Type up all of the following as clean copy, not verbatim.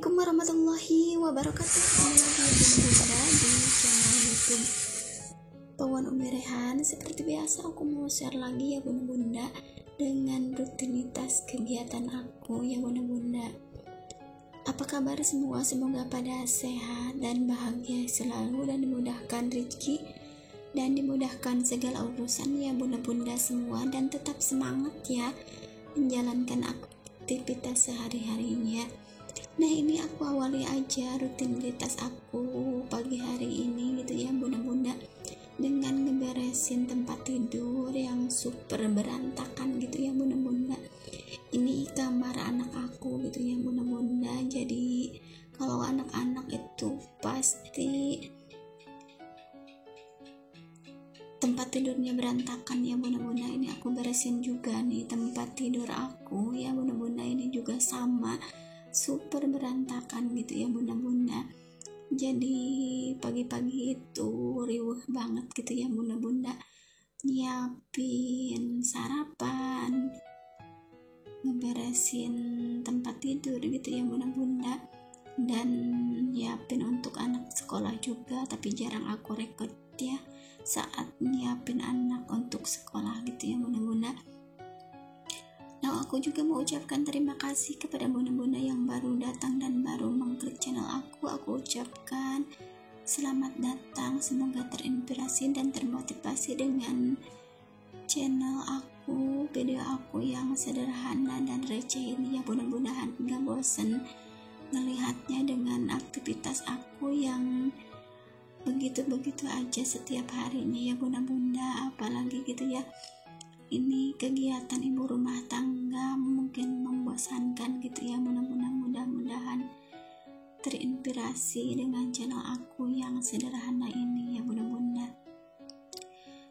Assalamualaikum warahmatullahi wabarakatuh. Kembali lagi ya bunda di channel YouTube Pawan Umi Rehan. Seperti biasa aku mau share lagi ya bunda-bunda dengan rutinitas kegiatan aku ya bunda-bunda. Apa kabar semua? Semoga pada sehat dan bahagia selalu dan dimudahkan rezeki dan dimudahkan segala urusan ya bunda-bunda semua, dan tetap semangat ya menjalankan aktivitas sehari-harinya. Nah, ini aku awali aja rutinitas aku pagi hari ini gitu ya bunda-bunda, dengan ngeberesin tempat tidur yang super berantakan gitu ya bunda-bunda. Ini kamar anak aku gitu ya bunda-bunda. Jadi kalau anak-anak itu pasti tempat tidurnya berantakan ya bunda-bunda. Ini aku beresin juga nih tempat tidur aku ya bunda-bunda. Ini juga sama super berantakan gitu ya bunda-bunda. Jadi pagi-pagi itu riuh banget gitu ya bunda-bunda, nyiapin sarapan, ngeberesin tempat tidur gitu ya bunda-bunda, dan nyiapin untuk anak sekolah juga. Tapi jarang aku record ya saat nyiapin anak untuk sekolah gitu ya bunda-bunda. Nah, aku juga mau ucapkan terima kasih kepada bunda-bunda yang baru datang dan baru mengklik channel aku. Aku ucapkan selamat datang, semoga terinspirasi dan termotivasi dengan channel aku, video aku yang sederhana dan receh ini ya bunda-bunda. Gak bosen ngelihatnya dengan aktivitas aku yang begitu-begitu aja setiap harinya ya bunda-bunda. Apalagi gitu ya, ini kegiatan ibu rumah tangga mungkin membosankan gitu ya bunda-bunda. Mudah-mudahan terinspirasi dengan channel aku yang sederhana ini ya bunda-bunda.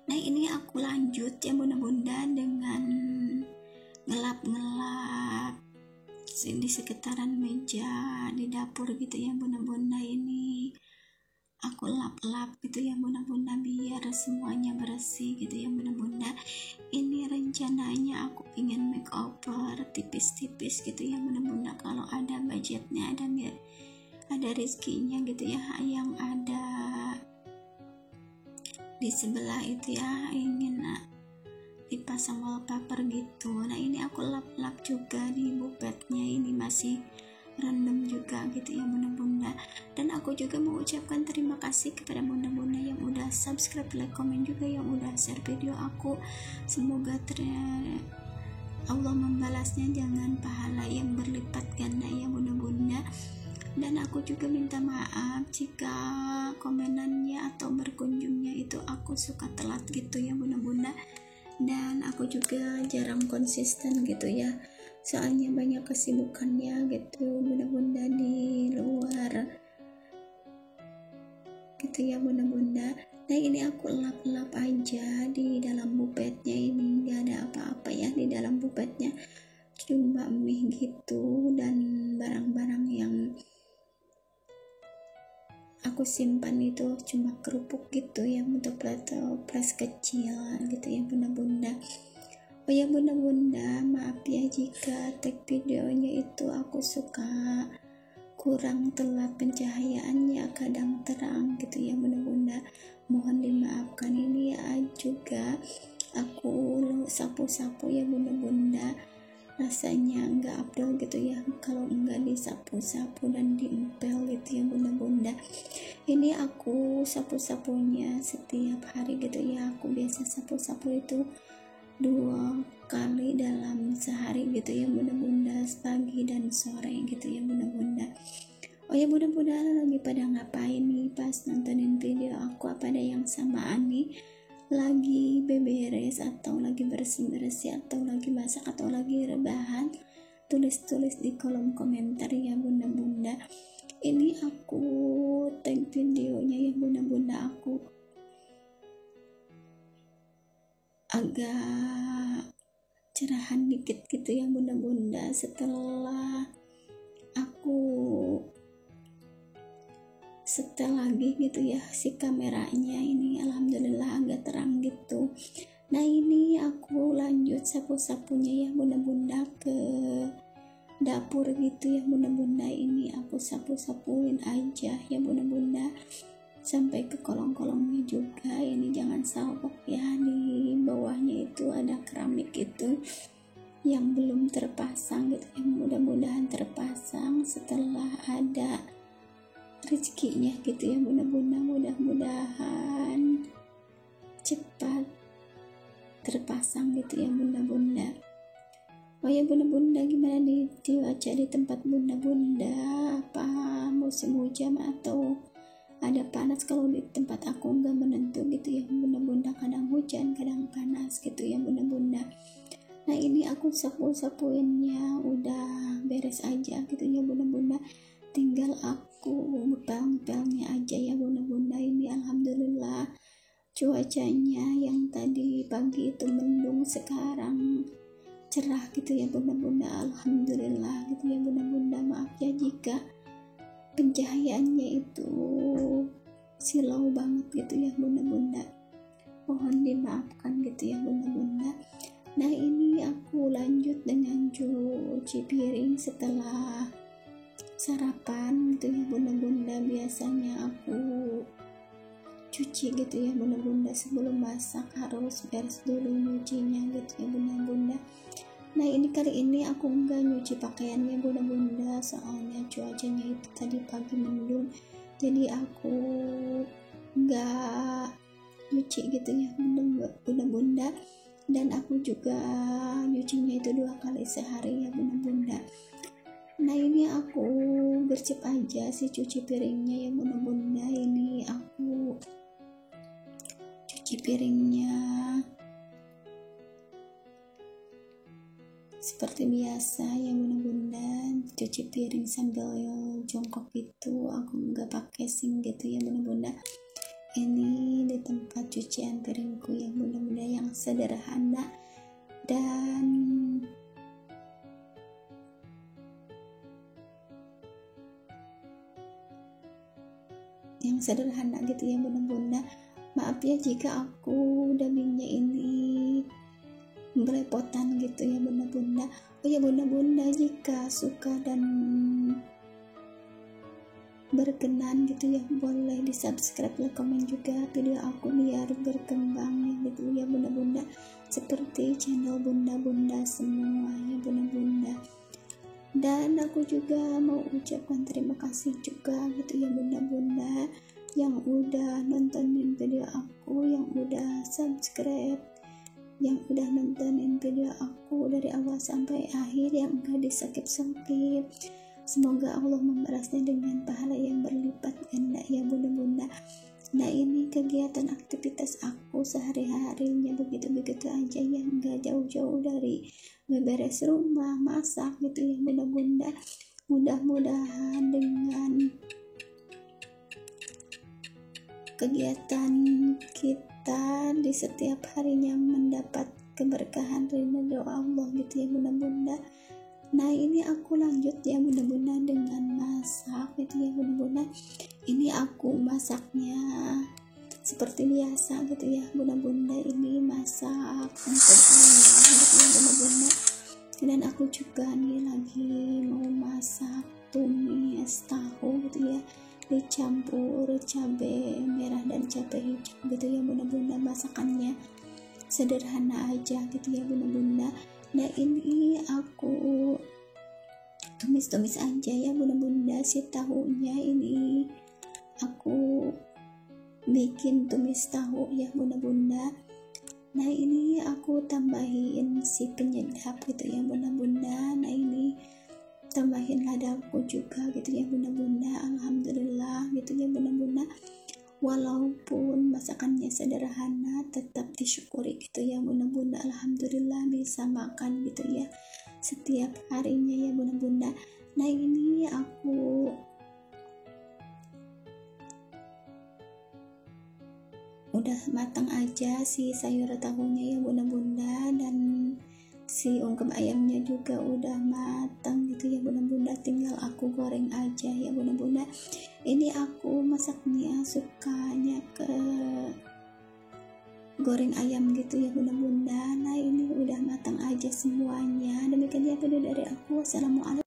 Nah, ini aku lanjut ya bunda-bunda dengan ngelap-ngelap di sekitaran meja di dapur gitu ya bunda-bunda. Ini aku lap-lap gitu ya bunda-bunda biar semuanya bersih gitu ya bunda-bunda. Ini rencananya aku ingin makeover tipis-tipis gitu ya bunda-bunda. Kalau ada budgetnya, ada rezekinya gitu ya, yang ada di sebelah itu ya, ingin dipasang wallpaper gitu. Nah, ini aku lap-lap juga di bupetnya, ini masih random juga gitu ya bunda-bunda. Dan aku juga mau ucapkan terima kasih kepada bunda-bunda yang udah subscribe, like, komen juga, yang udah share video aku. Semoga Allah membalasnya dengan pahala yang berlipat ganda ya bunda-bunda. Dan aku juga minta maaf jika komenannya atau berkunjungnya itu aku suka telat gitu ya bunda-bunda. Dan aku juga jarang konsisten gitu ya, soalnya banyak kesibukannya gitu bunda-bunda di luar gitu ya bunda-bunda. Nah, ini aku lap-lap aja di dalam bupetnya. Ini gak ada apa-apa ya di dalam bupetnya, cuma mie gitu dan barang-barang yang aku simpan itu cuma kerupuk gitu ya, untuk pres kecil gitu ya bunda-bunda. Oh ya bunda-bunda, maaf ya jika tag videonya itu aku suka kurang telat pencahayaannya, kadang terang gitu ya bunda-bunda. Mohon dimaafkan. Ini ya juga aku sapu-sapu ya bunda-bunda. Rasanya nggak afdol gitu ya kalau nggak disapu-sapu dan diempel gitu ya bunda-bunda. Ini aku sapu-sapunya setiap hari gitu ya. Aku biasa sapu-sapu itu 2 kali dalam sehari gitu ya bunda-bunda, pagi dan sore gitu ya bunda-bunda. Oh ya bunda-bunda, lagi pada ngapain nih pas nontonin video aku? Apa ada yang samaan nih? Lagi beberes atau lagi bersih-bersih atau lagi masak atau lagi rebahan? Tulis-tulis di kolom komentar ya bunda-bunda. Ini aku tag videonya ya bunda-bunda. Aku agak cerahan dikit gitu ya bunda-bunda setelah aku setel lagi gitu ya si kameranya. Ini alhamdulillah agak terang gitu. Nah, ini aku lanjut sapu-sapunya ya bunda-bunda ke dapur gitu ya bunda-bunda. Ini aku sapu-sapuin aja ya bunda-bunda, sampai ke kolong-kolongnya juga. Ini jangan salpok ya, di bawahnya itu ada keramik itu yang belum terpasang gitu ya, mudah-mudahan terpasang setelah ada rezekinya gitu ya bunda-bunda. Mudah-mudahan cepat terpasang gitu ya bunda-bunda. Oh ya bunda-bunda, gimana di cuaca di tempat bunda-bunda? Apa musim hujan atau ada panas? Kalau di tempat aku nggak menentu gitu ya bunda-bunda, kadang hujan kadang panas gitu ya bunda-bunda. Nah ini aku sapu-sapuinnya udah beres aja gitu ya bunda-bunda, tinggal aku ngepel-ngepelnya aja ya bunda-bunda. Ini alhamdulillah cuacanya yang tadi pagi itu mendung, sekarang cerah gitu ya bunda-bunda, alhamdulillah gitu ya bunda-bunda. Maaf ya jika pencahayaannya itu silau banget gitu ya bunda-bunda, mohon dimaafkan gitu ya bunda-bunda. Nah ini aku lanjut dengan cuci piring setelah sarapan gitu ya bunda-bunda. Biasanya aku cuci gitu ya bunda-bunda, sebelum masak harus beres dulu nyucinya gitu ya bunda-bunda. Nah ini kali ini aku enggak nyuci pakaiannya bunda-bunda, soalnya cuacanya itu tadi pagi mendung, jadi aku enggak nyuci gitu ya bunda-bunda. Dan aku juga nyucinya itu 2 kali sehari ya bunda-bunda. Nah ini aku gercep aja sih cuci piringnya ya bunda-bunda. Ini aku cuci piringnya seperti biasa ya bunda-bunda, cuci piring sambil jongkok gitu, aku nggak pakai sink gitu ya bunda-bunda. Ini di tempat cucian piringku ya bunda-bunda, yang sederhana dan gitu ya bunda-bunda. Maaf ya jika aku dubbingnya ini belepotan gitu ya bunda-bunda. Oh ya bunda-bunda, jika suka dan berkenan gitu ya, boleh di subscribe, like, komen juga video aku biar berkembang gitu ya bunda-bunda, seperti channel bunda-bunda semua ya bunda-bunda. Dan aku juga mau ucapkan terima kasih juga gitu ya bunda-bunda, yang udah nontonin video aku, yang udah subscribe, yang udah nontonin video aku dari awal sampai akhir, yang enggak di-skip. Semoga Allah membalasnya dengan pahala yang berlipat ganda ya bunda-bunda. Nah ini kegiatan aktivitas aku sehari-harinya begitu-begitu aja, yang enggak jauh-jauh dari beberes rumah, masak gitu ya bunda-bunda. Mudah-mudahan dengan kegiatan kita di setiap harinya mendapat keberkahan ridho doa Allah gitu ya bunda-bunda. Nah ini aku lanjut ya bunda-bunda dengan masak gitu ya bunda-bunda. Ini aku masaknya seperti biasa gitu ya bunda-bunda. Ini masak untuk ayam gitu ya bunda-bunda. Dan aku juga nih lagi mau masak tumis tahu gitu ya, dicampur cabai merah dan cabai hijau gitu ya bunda-bunda. Masakannya sederhana aja gitu ya bunda-bunda. Nah ini aku tumis-tumis aja ya bunda-bunda. Si tahunya ini aku bikin tumis tahu ya bunda-bunda. Nah ini aku tambahin si penyedap gitu ya bunda-bunda. Nah ini tambahin ladaku juga gitu ya bunda-bunda. Alhamdulillah gitu ya bunda-bunda, walaupun masakannya sederhana tetap disyukuri gitu ya bunda-bunda. Alhamdulillah bisa makan gitu ya setiap harinya ya bunda-bunda. Nah ini aku udah matang aja si sayur tahunya ya bunda-bunda, dan si ungkep ayamnya juga udah matang gitu ya bunda-bunda. Tinggal aku goreng aja ya bunda-bunda. Ini aku masaknya sukanya ke goreng ayam gitu ya bunda-bunda. Nah ini udah matang aja semuanya. Demikian ya video dari aku. Wassalamualaikum.